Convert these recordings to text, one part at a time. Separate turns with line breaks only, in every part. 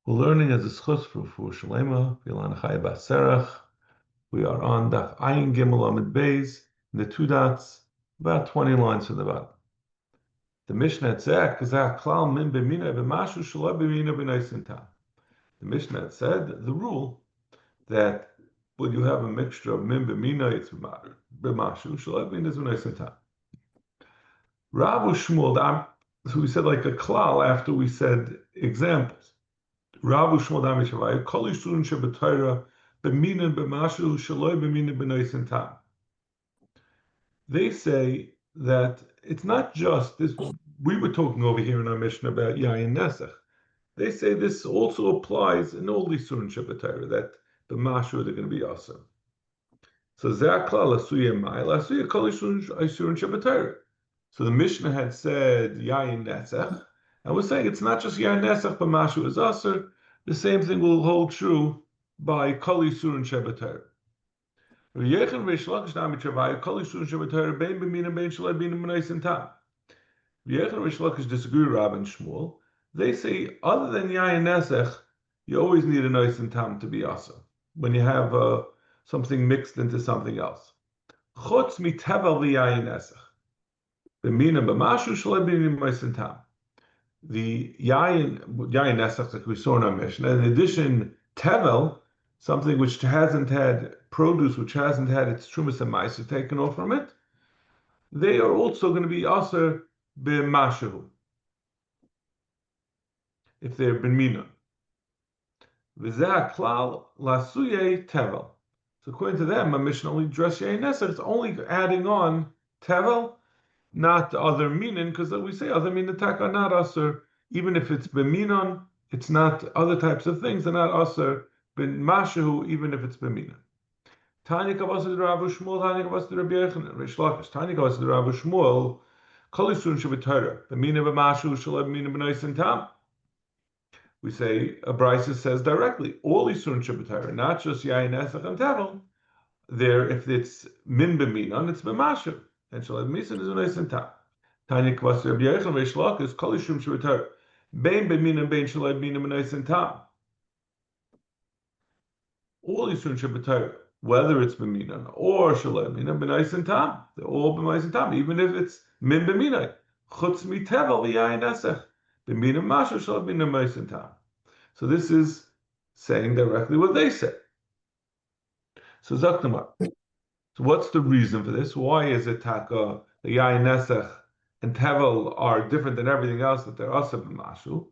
We're learning as a schus for Shalema, Vilan Chai Baserach. We are on Daf Ayin Gimel Amid Beis, the two dots, about 20 lines from the bottom. The Mishnah said, Klal Min B'mina B'mashu Shalai B'mina B'naisin Tam. The Mishnah said the rule that when you have a mixture of Min B'mina, it's B'mashu, Shalai B'mina B'naisin Tam. Rav Shmuel, so we said like a klal after we said examples. Rav Shmuel Dami Shavai, Kol Yishurun Shabbatayra, B'mina B'mashu Shaloi B'mina B'naisin Tam. They say that it's not just this. We were talking over here in our Mishnah about Yayin Nesach. They say this also applies in all these Surun Shabbatayra, that B'mashu they're going to be awesome. So Zara Asuya Mai, Asuya Kol Yishurun Shabbatayra. So the Mishnah had said Yayin Nesach, and we're saying it's not just Yayin Nesach, but Mashu is Aser. The same thing will hold true by Kol Yisur Shabbatayra. Yechan Reish Lakish Nami Travaya Kol Yisur Shabbatayra Bein B'mina Bein Shalai B'mina B'naisin Tam. Yechan Reish Lakish disagree with Rab and Shmuel. They say other than Yayin Nesach, you always need a Naisin Tam to be Aser when you have something mixed into something else. Chutz mitevel v'Yayin Nesach. B'mina b'mashu shalai b'mina b'naisin tam. The yayin nesach that we saw in our Mishnah. In addition, tevel, something which hasn't had produce, which hasn't had its trumas and ma'aser taken off from it, they are also going to be aser b'mashu if they're b'mina. V'zeh klal lasuye tevel. So according to them, a Mishnah only dress yayin nesach. It's only adding on tevel, not other minin, because we say other minin tak are not aser, even if it's b'minon, it's not other types of things, they're not aser bin mashu, even if it's b'minon. Tanya kavasad Rav Shmuel, Tanya kavasad Rabbi Yochanan, Reish Lakish, Tanya kavasad Rav Shmuel, kol yisur shabbatayra, b'mina b'mashu shalai b'mina b'naisin tam. We say a brisa says directly all yisur shabbatayra, not just yayin nesach and tevel. There, if it's min b'minon, it's b'mashu. And Shalai B'misan is a nice and tam. Tanya Kvas Rabbi Yochanan Reish Lakish Kol Yishum Shabbatayra Bein B'minan Bein Shalai B'minan B'nais and tam. All Yishum Shabbatayra, whether it's B'minan or Shalai B'minan B'nais and tam, they're all B'nais and tam, even if it's min b'minai. Chutz mitevel v'yayin nesach B'minan Mashu Shalai B'minan B'nais and tam. So this is saying directly what they say. So Zaktamar. So what's the reason for this? Why is it taka the yayin nesach and tevel are different than everything else that they're also b'mashu?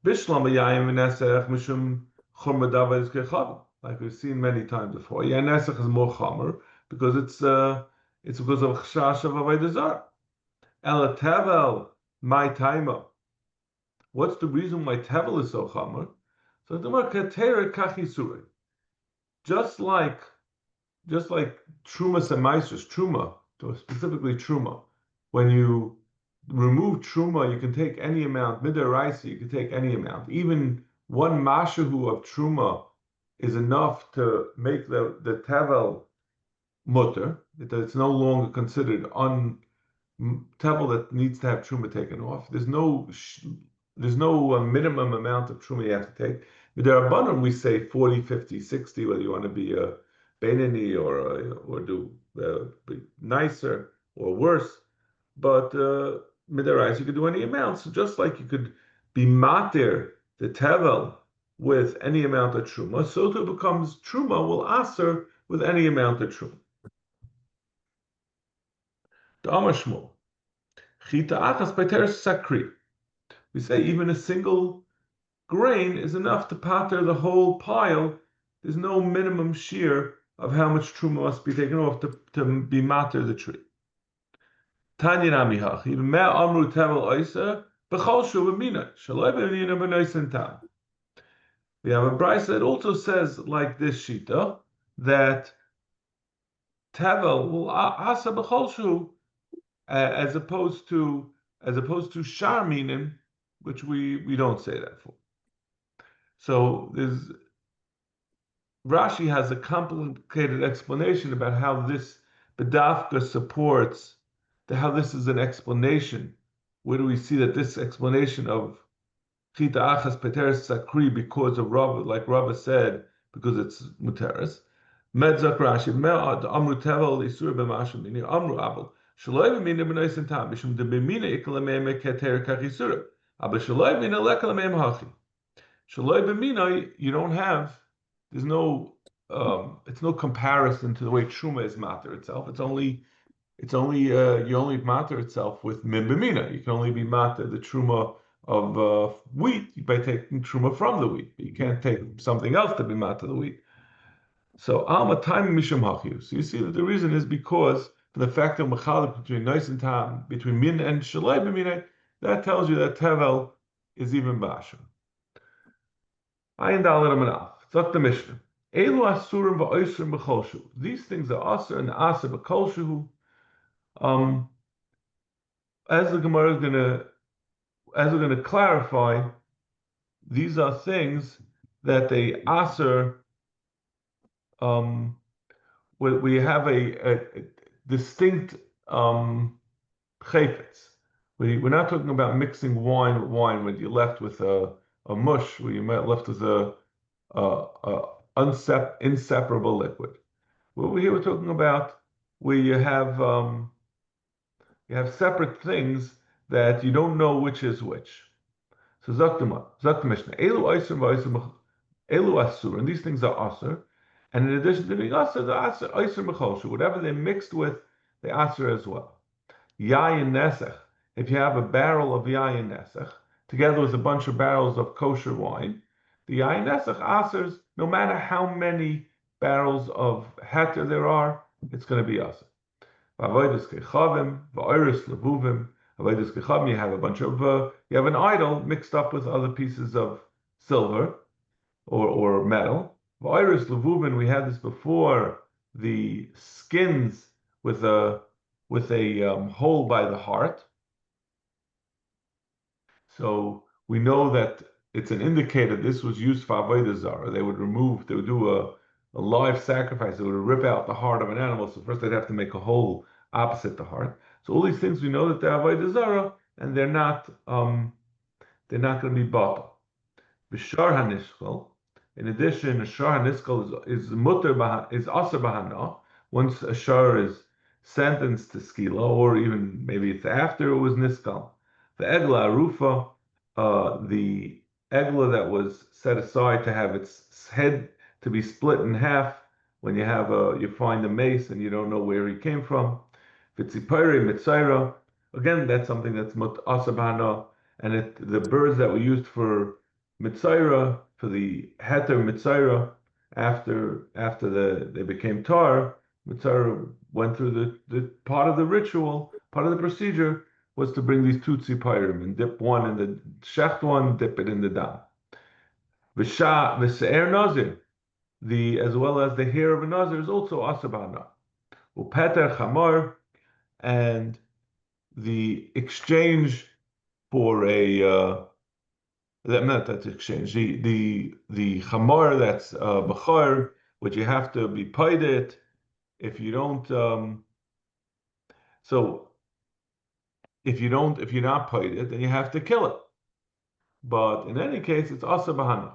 Bishlam yayin nesach mishum chumra dava is kechav, like we've seen many times before. Yayin nesach is more chamer because it's because of chashash of avodah zara. Ela tevel my taima. What's the reason why tevel is so chamer? So the mar katera kachisuri. Just like Trumas and Meisters, Truma, specifically Truma. When you remove Truma, you can take any amount. Midaraisa, you can take any amount. Even one mashahu of Truma is enough to make the Tevel mutter. It's no longer considered Tevel that needs to have Truma taken off. There's no minimum amount of Truma you have to take. Midarabanan, we say 40, 50, 60, whether you want to be a Beinani or do be nicer or worse, but midaraisa you could do any amount. So just like you could be matir the tevel with any amount of truma, so too becomes truma will aser with any amount of truma. The Amar Shmuel, chita achas b'teres sakri. We say even a single grain is enough to pater the whole pile. There's no minimum shear of how much truma must be taken off to be matter the tree. Tanya namihach, even me amru tevel oisa b'chol shu b'mina shaloi b'mina b'naisin tam. We have a brisa that also says like this shita that tevel will asa b'chol shu as opposed to shar minin, which we don't say that for. So there's Rashi has a complicated explanation about how this Bedafka supports how this is an explanation. Where do we see that this explanation of Chita achas peteres sakri because of Rabba, like Rabba said, because it's muteres. Medzak Rashi me'ad amru tevel isur b'mashim mini amru abel shaloi b'mina b'noisen tam b'shum de b'mina ikla me'em keter kach isur abel shaloi b'mina lekala me'em hachi shaloi b'mina you don't have there's no it's no comparison to the way truma is matter itself. It's only you only matter itself with min b'mina. You can only be matter the truma of wheat by taking truma from the wheat. You can't take something else to be matter the wheat. So alma time mishum hachiu. So you see that the reason is because the fact of mechalek between nice and tam, between min and shalai b'minay, that tells you that tevel is even bashim. Ayin dalet amanaf. It's the Mishnah. Elu asurim va'oisrim b'cholshu. These things are asur and asur b'cholshu. As the Gemara is as we're gonna clarify, these are things that they asur. We have a distinct chayfetz. We're not talking about mixing wine with wine when you're left with a mush, where you're left with a inseparable liquid. Well, here we're talking about where you have separate things that you don't know which is which. So Zak Mishnah, Elu Asur, and these things are Asur. And in addition to being Asur, the Asur Mecholshu, whatever they're mixed with, they Asur as well. Yayin Nesech, if you have a barrel of Yayin Nesech, together with a bunch of barrels of kosher wine, the Yayin Nesech Asurs, no matter how many barrels of heter there are, it's going to be Asur. Avodas Kechavim, Va'oris Levuvim, Avodas Kechavim, you have a bunch of, you have an idol mixed up with other pieces of silver or metal. Va'oris Levuvim, we had this before, the skins with a hole by the heart. So we know that it's an indicator this was used for Avodah Zara. They would do a live sacrifice. They would rip out the heart of an animal. So first they'd have to make a hole opposite the heart. So all these things we know that they're Avodah Zara, and they're not going to be bottled. B'shar hanishkol. In addition, a shar hanishkol is aser bahana. Once a shar is sentenced to skila, or even maybe it's after it was niskal. The egla arufa, the egla that was set aside to have its head to be split in half when you find a mace and you don't know where he came from. Vitzipare mitzaira, again that's something that's aser bahana, and the birds that were used for mitzaira, for the heter mitzaira, after they became tar, mitzaira went through the part of the ritual, part of the procedure was to bring these two tzipayrim and dip one in the shecht one, dip it in the dam. V'se'er nazir, as well as the hair of a nazir is also aser bahana. Upeter chamar, and the exchange for that's exchange. The chamar that's bachar, which you have to be paid it. If you don't, if you're not paid it, then you have to kill it. But in any case, it's asa bahana.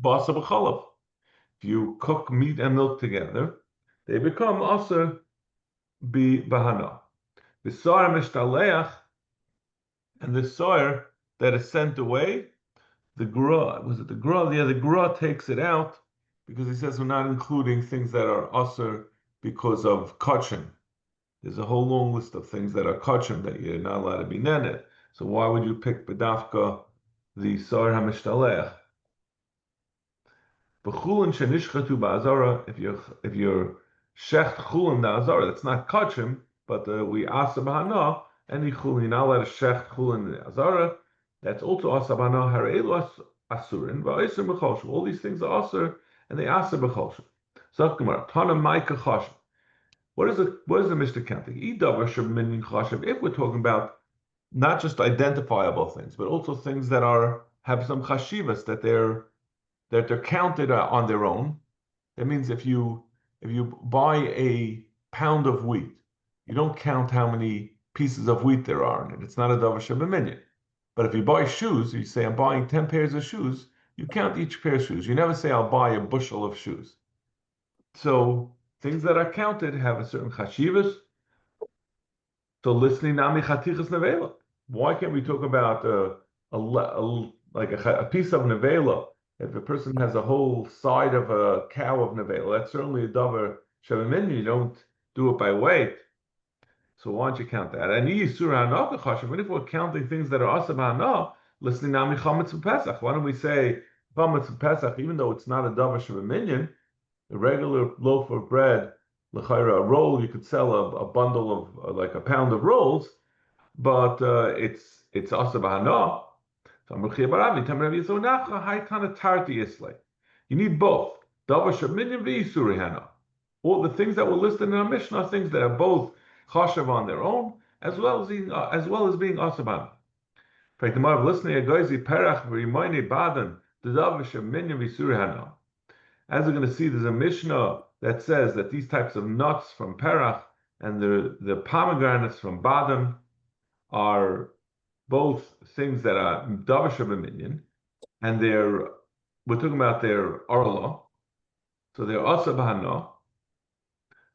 Basa b'chalav. If you cook meat and milk together, they become asa bahana. B'sar mishtaleach, and the soyer that is sent away, the gra, was it the gra? Yeah, the gra takes it out because he says we're not including things that are usher because of kachin. There's a whole long list of things that are kachin that you're not allowed to be nenet. So why would you pick bedafka the soyer hamishtalech? B'chulin shenishchatu ba'azara, if you're shecht chulin da'azara, that's not kachim, but we asa b'hana, any chulin, you're not allowed to shecht chulin da'azara, that's also asa b'hana, hara'elu asurin, va'isur b'choshu. All these things are asur, and they asa b'choshu. So Gemara, tana maika chashav. What is the Mishnah counting? If we're talking about not just identifiable things, but also things that have some chashivas, that they're counted on their own. That means if you buy a pound of wheat, you don't count how many pieces of wheat there are in it. It's not a davar shebeminyan. But if you buy shoes, you say, I'm buying 10 pairs of shoes, you count each pair of shoes. You never say, I'll buy a bushel of shoes. So things that are counted have a certain chashivas. So listening nami chatichas nevela. Why can't we talk about a piece of nevela? If a person has a whole side of a cow of nevela, that's certainly a davar shevamin. You don't do it by weight. So why don't you count that? And if we're counting things that are asab listening nami chametz Pesach. Why don't we say chametz Pesach, even though it's not a davar shevamin, a regular loaf of bread, l'chayra, a roll, you could sell a bundle of like a pound of rolls, but it's asa b'hana. You need both. Davar sheminyan v'isuri hana. All the things that were listed in our Mishnah are things that are both chashav on their own, as well as being asa b'hana. In fact, the Gemara listening a goyzi perach v'rimayne badan the davar sheminyan v'isuri hana. As we're going to see, there's a Mishnah that says that these types of nuts from Perach and the pomegranates from Badam are both things that are Davar Shabbaminyan, and we're talking about their Arla, so they're Asa Bahana,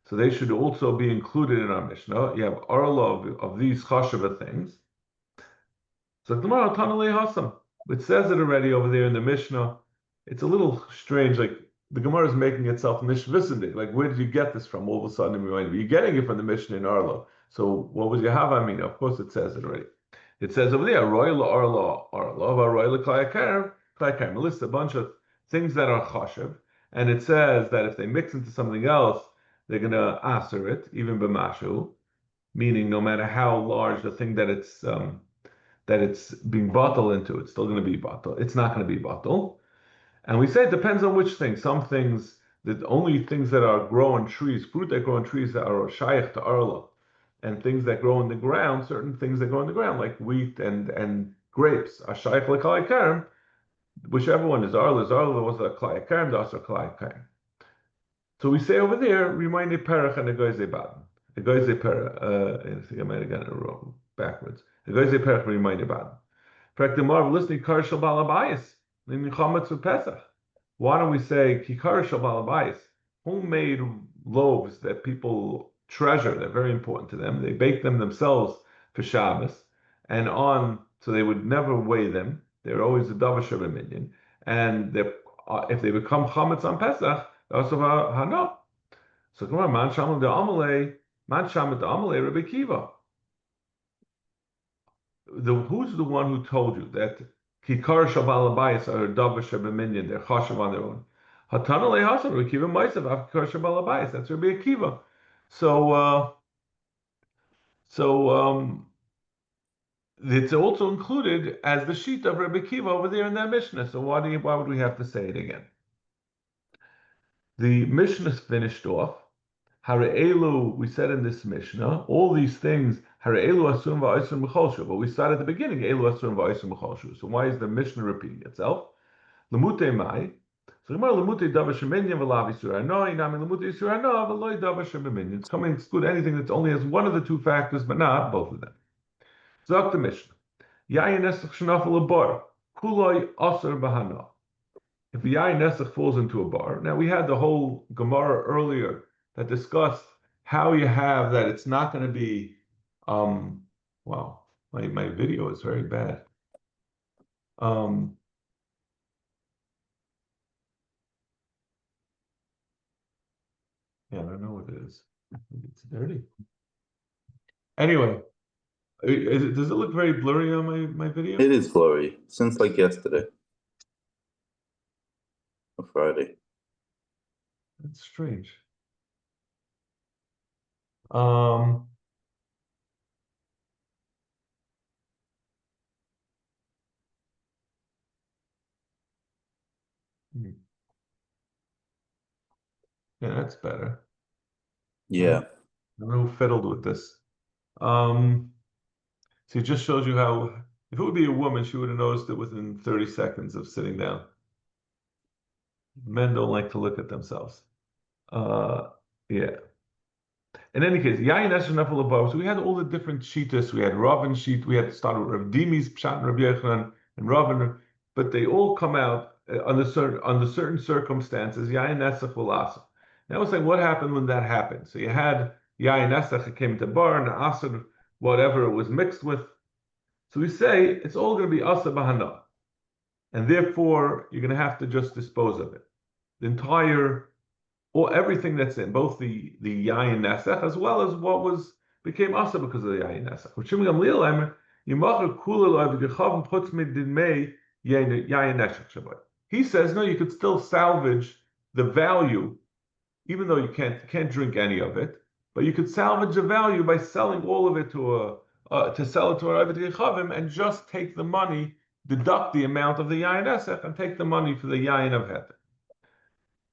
so they should also be included in our Mishnah. You have Arla of these Chashava things. So Gemara Tanalei Hasam, it says it already over there in the Mishnah. It's a little strange, like the Gemara is making itself mishvisinde. Like, where did you get this from? All of a sudden, you're getting it from the Mishnah in Arlo. So, what was your Hava mean? Of course, it says it already. It says over there, Royal Arlo, Royal Klayakarim. It lists a bunch of things that are chashiv, and it says that if they mix into something else, they're going to aser it, even b'mashu, meaning no matter how large the thing that it's being bottled into, it's still going to be bottled. It's not going to be bottled. And we say it depends on which thing. Some things, the only things that are grow on trees, fruit that grow on trees that are shaykh to arla, and things that grow in the ground, certain things that grow in the ground, like wheat and grapes, are shaykh l'kalei karim. Whichever one is arla, was a kalei karim, that's a kalei karim. So we say over there, remind the perach and the goyze baden. The goyze perach, I think I might have gotten it wrong, backwards. The goyze perach remind the baden. Practically more listening karshal balabayis. Why don't we say kikar shel balabayis, homemade loaves that people treasure? They're very important to them. They bake them themselves for Shabbos, so they would never weigh them. They're always a davar shevaminyan, and if they become chametz on Pesach, they're also hana. So come on, man shamet the amalei, Rabbi Kiva. Who's the one who told you that Kikar Shabalabayis are Davar Shebaminyan, they're Chashav on their own? Hatana Lehasan, Rabbi Akiva Maisav, Kikar Shabalabayis, that's Rabbi Akiva. So it's also included as the sheet of Rabbi Akiva over there in that Mishnah. So why would we have to say it again? The Mishnah finished off. Hare'elu, we said in this Mishnah, all these things, Hare'elu asum va'isum b'cholshu, but we started at the beginning, Elu asum va'isum b'cholshu. So why is the Mishnah repeating itself? Lemute mai. So Gemara lemute davar sheminyan v'lav yisur hana, inami lemute yisur hana v'loi davar sheminyan. It's coming to exclude anything that only has one of the two factors, but not both of them. Zok the Mishnah. Yayin nesach shenafel a bar, kuloi asur b'hana. If the yayin nesach falls into a bar, now we had the whole Gemara earlier that discussed how you have that it's not going to be, wow, my video is very bad. Yeah, I don't know what it is. It's dirty. Anyway, does it look very blurry on my video?
It is blurry, since like yesterday. Or Friday.
That's strange. Yeah, that's better.
Yeah.
I don't know who fiddled with this. So it just shows you how, if it would be a woman, she would have noticed it within 30 seconds of sitting down. Men don't like to look at themselves. Yeah. In any case, Yayin Esher Nefel above. So we had all the different shitas. We had Rav sheet. We had started with Rav Dimi's Pshat and Rav Yechanan and Rav, but they all come out under certain circumstances. Yayin Esech will asa. Now we're saying what happened when that happened. So you had Yayin Esech, it came to bar and Asr, whatever it was mixed with. So we say it's all going to be asa bahana, and therefore you're going to have to just dispose of it. The entire, or everything that's in, both the yayin nesach as well as what became asa because of the yayin nesach. He says no, you could still salvage the value, even though you can't drink any of it, but you could salvage the value by selling all of it to sell it to an Ovid Yechavim and just take the money, deduct the amount of the yayin nesach, and take the money for the yayin of heter.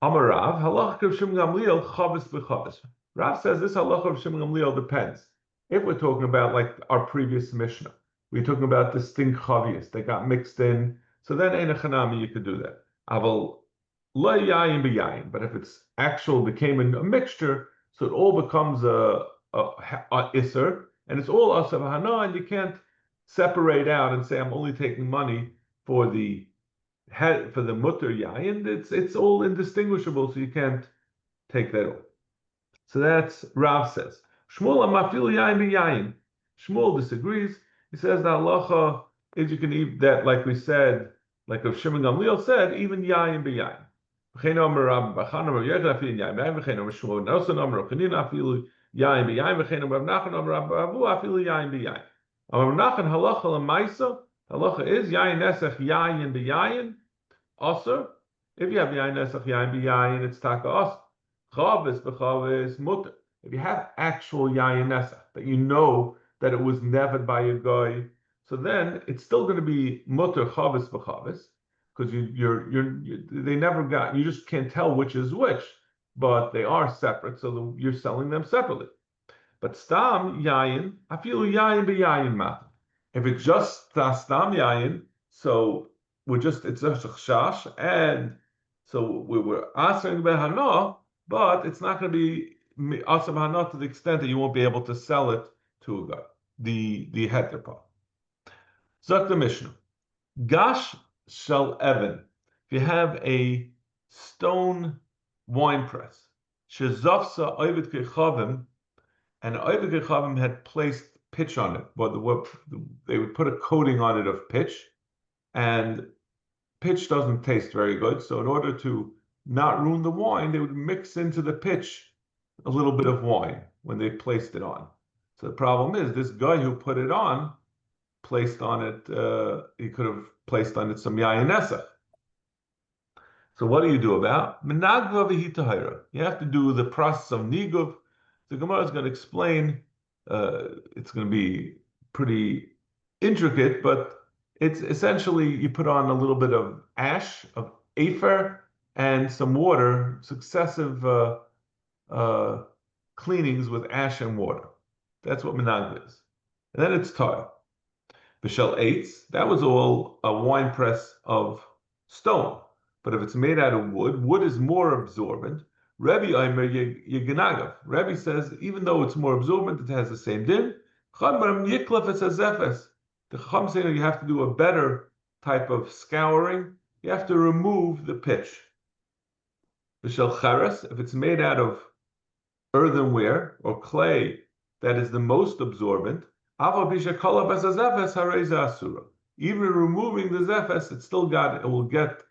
Amarav, halach of Shimon Gamliel, chavis b'chavis. Rav says this halach of Shimon Gamliel depends. If we're talking about like our previous Mishnah, we're talking about distinct chavias that got mixed in, so then ein chanami you could do that. Aval lo yayin b'yayin, but if it's actual became a mixture, so it all becomes a iser, and it's all asav hana, and you can't separate out and say I'm only taking money for the mutter yayin. It's all indistinguishable, so you can't take that off. So that's Rav says. Shmuel amafil yayin b'yayin. Shmuel disagrees. He says the halacha is you can eat that, like we said, like if Shimon Gamliel said, even yayin b'yayin. V'chein omer Rav Bachan omer Yechid afil yayin b'yayin. V'chein omer Shmuel Noson omer Chanina afil yayin b'yayin. V'chein omer Rav Nachman omer Rav Avu afil yayin b'yayin. Rav Nachman halacha l'maisa. Halacha is yayin nesach yayin b'yayin. Also, if you have yayin nesach yayin b'yayin, it's taka also. Chavis b'chavis mutter. If you have actual yayin nesach, that you know that it was never by a guy, so then it's still going to be mutter chavis b'chavis, because they never got, you just can't tell which is which, but they are separate, so you're selling them separately. But stam yayin, afilu yayin b'yayin mat. If it's just stam yayin, so it's a chash, and so we're asking behana, but it's not going to be asking behana to the extent that you won't be able to sell it to a guy, the heter part. Zok the Mishnah, gash shel evan. If you have a stone wine press, shezafsa oived kechavim, and oived kechavim had placed pitch on it, but they would put a coating on it of pitch, and pitch doesn't taste very good. So in order to not ruin the wine, they would mix into the pitch a little bit of wine when they placed it on. So the problem is this guy who put it on, placed on it, he could have placed on it some yayin nesach. So what do you do about? Menagva v'hitahira. You have to do the process of niguv. The Gemara is going to explain. It's going to be pretty intricate, but it's essentially you put on a little bit of ash, of afer, and some water, successive cleanings with ash and water. That's what menagva is. And then it's tar. Bishel eitz, that was all a wine press of stone. But if it's made out of wood, wood is more absorbent. Rebbe Aimer Yeganagav. Rebbe says, even though it's more absorbent, it has the same din. The Chacham say you have to do a better type of scouring. You have to remove the pitch. Bishel Cheres, if it's made out of earthenware or clay that is the most absorbent, even removing the zefes, it will get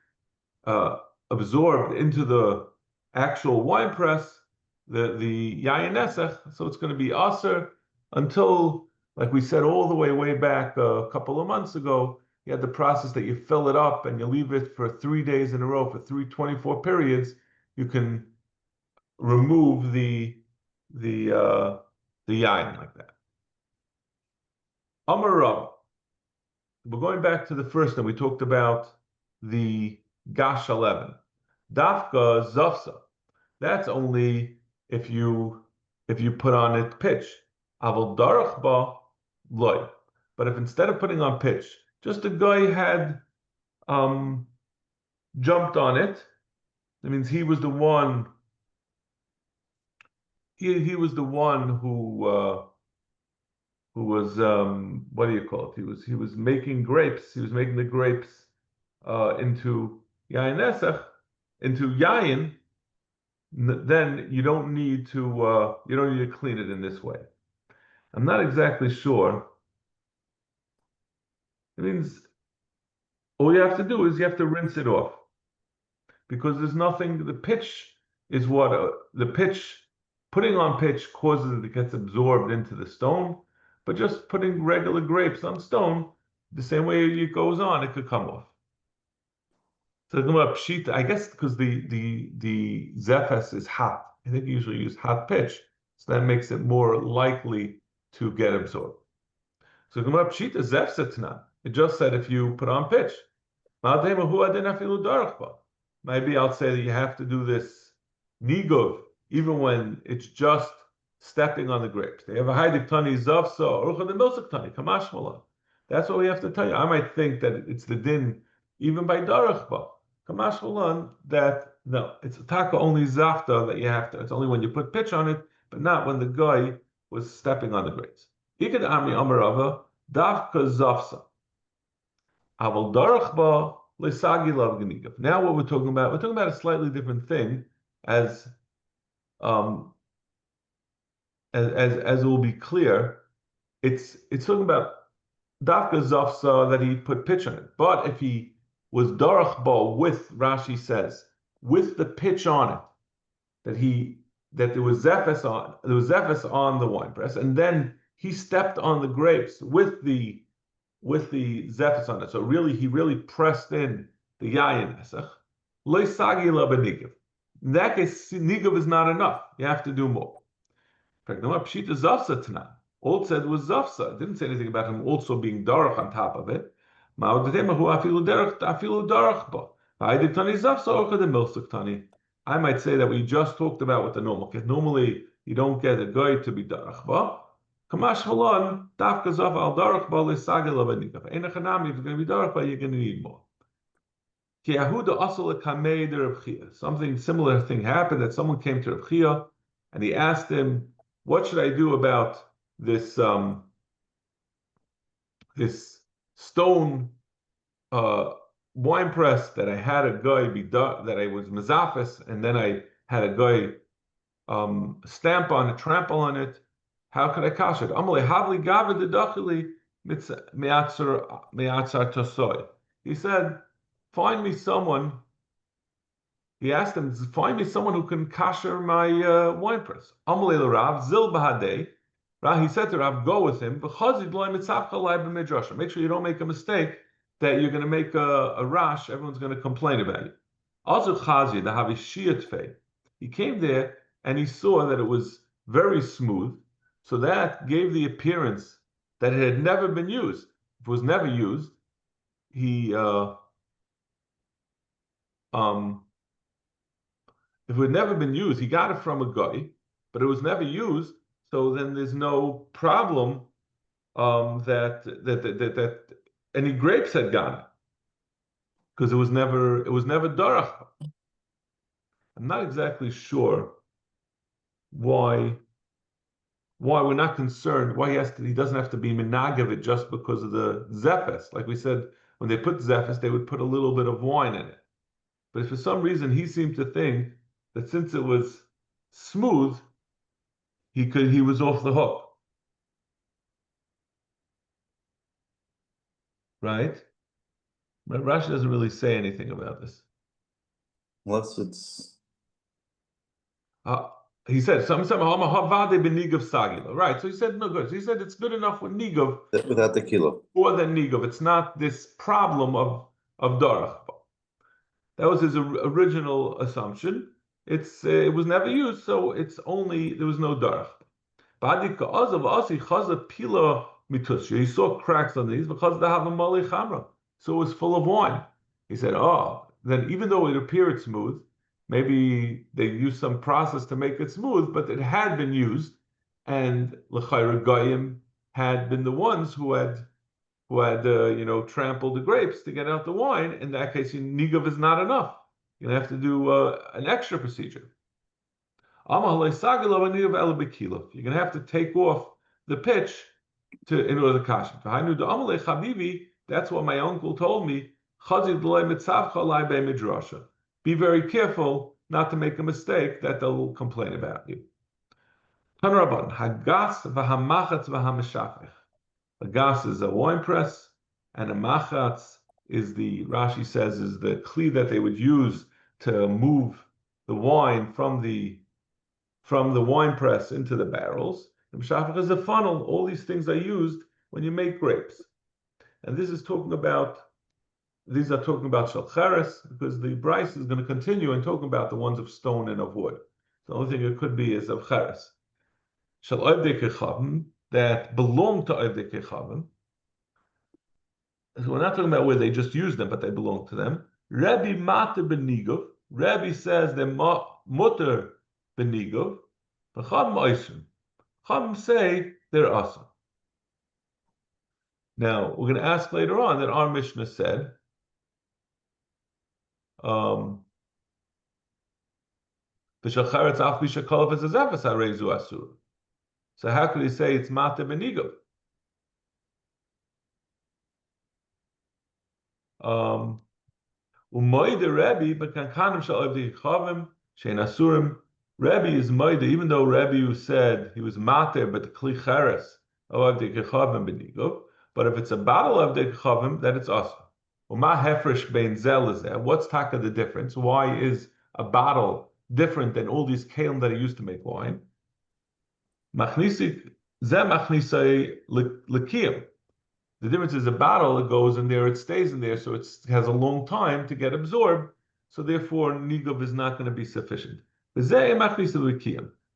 absorbed into the actual wine press, the yayin nesach. So it's going to be aser until, like we said, all the way back a couple of months ago. You had the process that you fill it up and you leave it for 3 days in a row for 324 periods. You can remove the yayin like that. Amar Rav. We're going back to the first one. We talked about the Gash 11. Dafka Zafsa. That's only if you put on it pitch. Aval Darach Ba Loy. But if instead of putting on pitch, just a guy had jumped on it, that means he was the one, he was the one who was what do you call it? He was making grapes. He was making the grapes into yayin nesach, into yayin. Then you don't need to clean it in this way. I'm not exactly sure. It means all you have to do is you have to rinse it off because there's nothing. The pitch is what the pitch. Putting on pitch causes it to get absorbed into the stone, but just putting regular grapes on stone, the same way it goes on, it could come off. So the pshita, I guess because the zephes is hot. I think you usually use hot pitch, so that makes it more likely to get absorbed. So the pshita zefsetna. It just said if you put on pitch. Maybe I'll say that you have to do this nigov even when it's just stepping on the grapes. They have a haidik tani zavsa or the milsik tani kamashmala. That's what we have to tell you. I might think that it's the din even by darachba kamashmalan that no, it's a taka only zafta that you have to. It's only when you put pitch on it, but not when the guy was stepping on the grapes. Ikad ami amarava davka zavsa. Now what we're talking about a slightly different thing, as it will be clear. It's talking about dafka zafsa that he put pitch on it. But if he was darachba with, Rashi says, with the pitch on it, that there was zephes on the wine press, and then he stepped on the grapes with the zephes on it. So he really pressed in the yayin nesach. Lo sagi la b'nigav. In that case, nigav is not enough. You have to do more. Pshita zafsa tana. All it said was zafsa. It didn't say anything about him also being darach on top of it. I might say that we just talked about with the normal kid. Normally, you don't get a guy to be darach ba. Kamash halon dafka zaf al darach ba lesagel abanikav. Enachanami, if you're going to be darach ba, you're going to need more. Ki Yehuda asal kamei de Reb Chia. Something similar thing happened that someone came to Reb Chia and he asked him, "What should I do about this this stone wine press that I had a guy that I was mezafes, and then I had a guy stamp on it, trample on it? How could I kash it?" Amalei havli gaved dedachili me'atzar tosoy. He said, "Find me someone." He asked him, "Find me someone who can kasher my wine press." Amalei l'Rav zil bahadei. He said to Rav, "Go with him. Make sure you don't make a mistake that you're going to make a rash. Everyone's going to complain about you." Also, Chazi, the Havishiyatfe, he came there and he saw that it was very smooth, so that gave the appearance that it had never been used. If it was never used, if it had never been used, he got it from a guy, but it was never used. So then there's no problem that any grapes had gone it because it was never darach. I'm not exactly sure why we're not concerned. Why he doesn't have to be menagav just because of the zephes. Like we said, when they put zephes, they would put a little bit of wine in it. But for some reason, he seemed to think that since it was smooth, he was off the hook. Right? But Rashi doesn't really say anything about this.
Unless it's
he said some havade b'nigav sagila. Right. So he said no good. So he said it's good enough with nigav
without the kilo.
More than nigav. It's not this problem of darach. That was his original assumption. It was never used, so it's only there was no darach. He saw cracks on these because they have a mali chamra, so it was full of wine. He said, "Oh, then even though it appeared smooth, maybe they used some process to make it smooth, but it had been used, and l'chayra goyim had been the ones who had trampled the grapes to get out the wine. In that case, nigav is not enough. You're gonna have to do an extra procedure." You're going to have to take off the pitch in order to cash it. That's what my uncle told me. Be very careful not to make a mistake that they'll complain about you. A gas is a wine press, and a machatz is Rashi says, is the kli that they would use to move the wine from the wine press into the barrels. The meshafach is a funnel. All these things are used when you make grapes. And these are talking about shalcheres, because the Bryce is going to continue and talking about the ones of stone and of wood. The only thing it could be is of cheres. Shal oivdei kechavim, that belong to oivdei kechavim. So we're not talking about where they just use them, but they belong to them. Rabbi mater benigov. Rabbi says they're mutter benigov. Chachamim oisim. Chachamim say they're awesome. Now we're going to ask later on that our Mishnah said, so how could he say it's mater benigov? Rabbi, but kankanim sha'avdi chavim shein asurim. Rabbi is moide, even though Rabbi who said he was mater, but the kli cheres avdi chavim benigov. But if it's a battle of the chavim, then it's awesome. Uma hefresh bein zel is there. What's taka the difference? Why is a bottle different than all these kalim that are used to make wine? Machnisi zeh machnisai lekiyim. The difference is a bottle, it goes in there, it stays in there, so it has a long time to get absorbed, so therefore nigov is not going to be sufficient. But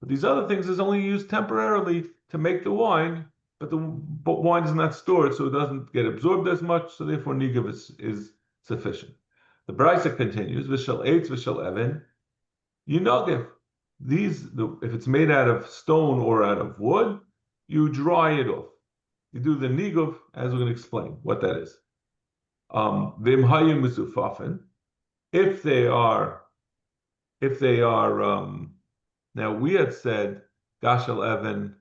these other things is only used temporarily to make the wine, but the wine is not stored, so it doesn't get absorbed as much, so therefore nigov is sufficient. The Brisa continues, v'shal eitz v'shal even, yunogiv. If it's made out of stone or out of wood, you dry it off. You do the nigov, as we're going to explain what that is. If they are, now we had said gashal even.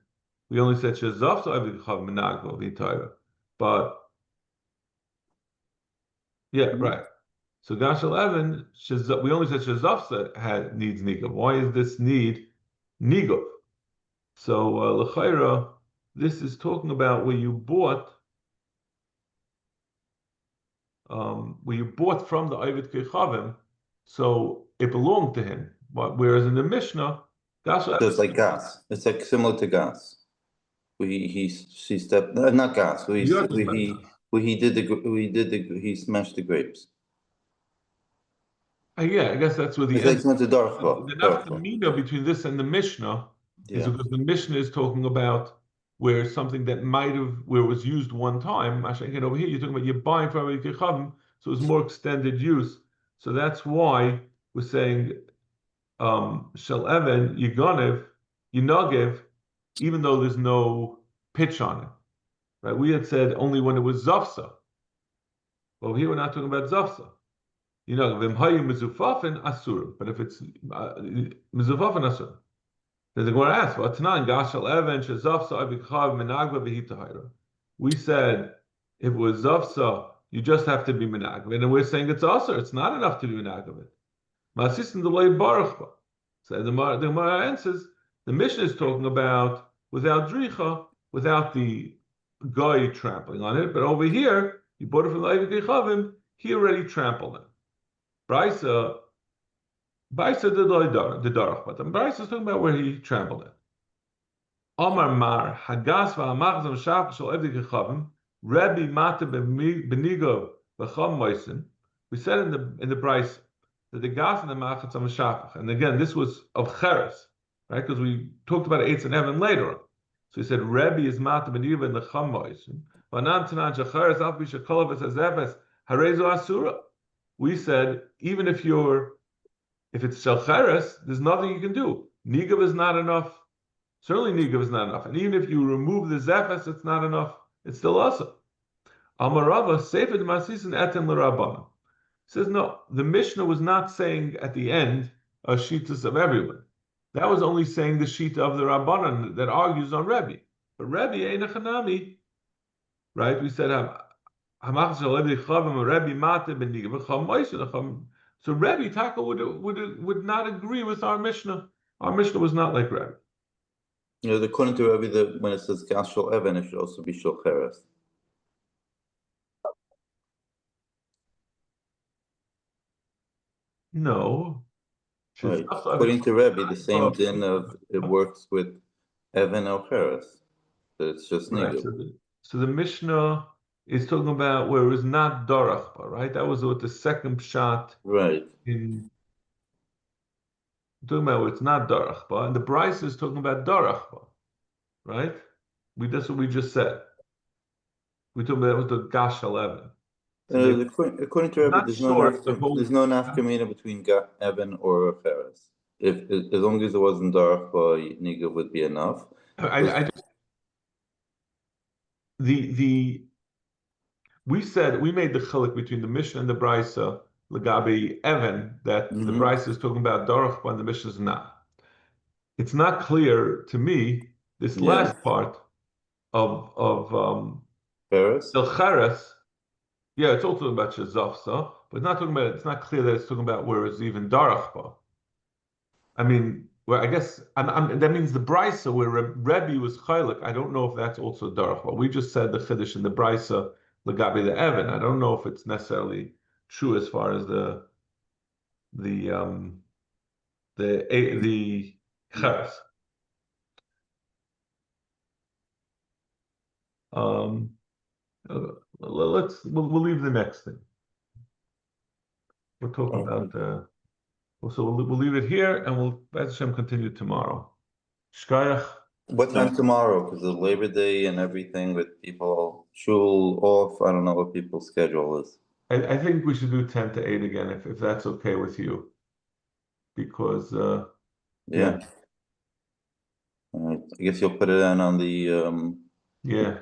We only said shezaf menagvo v'tayra, but yeah, right. So gashal even, we only said shezaf needs nigov. Why is this need nigov? So l'chayra. This is talking about where you bought from the Ovid Kechavim, so it belonged to him. Whereas in the Mishnah,
it's like gas. It's like similar to gas. He stepped not gas. He smashed the grapes.
Yeah, I guess that's where the nafkamina between this and the Mishnah is because the Mishnah is talking about where something that where it was used one time, over here you're talking about you're buying from a kechavim, so it's more extended use. So that's why we're saying shel even yunagiv, even though there's no pitch on it. Right? We had said only when it was zafsa. Well, here we're not talking about zafsa. V'imhayu mizufafin asur. But if it's mizufafin asur. The Gemara asks, we said if it was zafsa, you just have to be menagv, and we're saying it's also it's not enough to be menagv. So the Gemara answers, the Mishnah is talking about without dricha, without the guy trampling on it, but over here you bought it from the Chavim, he already trampled it. Brisa did the darach, but the Brisa is talking about where he trampled it. Omar Mar Hagas v'Hamachzam Shaf Shal Evdi Kechavim Rebbe Mata Benigo v'Cham Moisin. We said in the Brisa that the gas and the Machatz on Shafach, and again this was of Cheres, right? Because we talked about Eitz and Heaven later on. So he said Rebbe is Mata Benigo and the Cham Moisin. V'Nan Tanan Shacheres Alpi Shekolav Esazefes Harezo Asura. We said even if it's Shalcheres, there's nothing you can do. Nigav is not enough. Certainly Nigav is not enough. And even if you remove the Zephes, it's not enough. It's still awesome. Amarava, Sefer Masisin Etem L'Rabbana. Says no, the Mishnah was not saying at the end a shitas of everyone. That was only saying the sheet of the Rabbanan that argues on Rebbe. But Rebbe ain't a Chanami, right? We said so Rebbe Taka would not agree with our Mishnah. Our Mishnah was not like Rebbe.
You know, according to Rebbe, that when it says gas shel even, it should also be shel cheres.
No.
Right. According to Rebbe, the same din of it works with even or cheres. That it's just
right.
nigel.
So the Mishnah is talking about where it was not Dorachba, right? That was what the second shot.
Right.
In talking about where it's not Dorachba, and the Bryce is talking about Dorachba, right? That's what we just said. We talking about the Gash 11. So
According to Rebbe, there's no nafkamina between even or cheres. If as long as it wasn't dark, nigel would be enough.
We said we made the chiluk between the Mishnah and the Brisa Lagabi Evan that the Brisa is talking about Dorach and the Mishnah is not. It's not clear to me this last part of
Cheres.
Yeah, it's also about Shazafsa, but it's not talking about. It's not clear that it's talking about where it's even Darachba. I mean, well, I guess that means the Brisa where Rebbe was Chaylik. I don't know if that's also Darachba. We just said the Chiddush in the Brisa Lagabi the Evan. I don't know if it's necessarily true as far as the Cheres. We'll leave the next thing. We'll talk about so we'll leave it here, and we'll Hashem continue tomorrow. Shkayach.
What time tomorrow? Because of Labor Day and everything with people shul off. I don't know what people's schedule is.
I think we should do 10 to 8 again, if that's okay with you. Because
yeah. All right. I guess you'll put it in on the
yeah.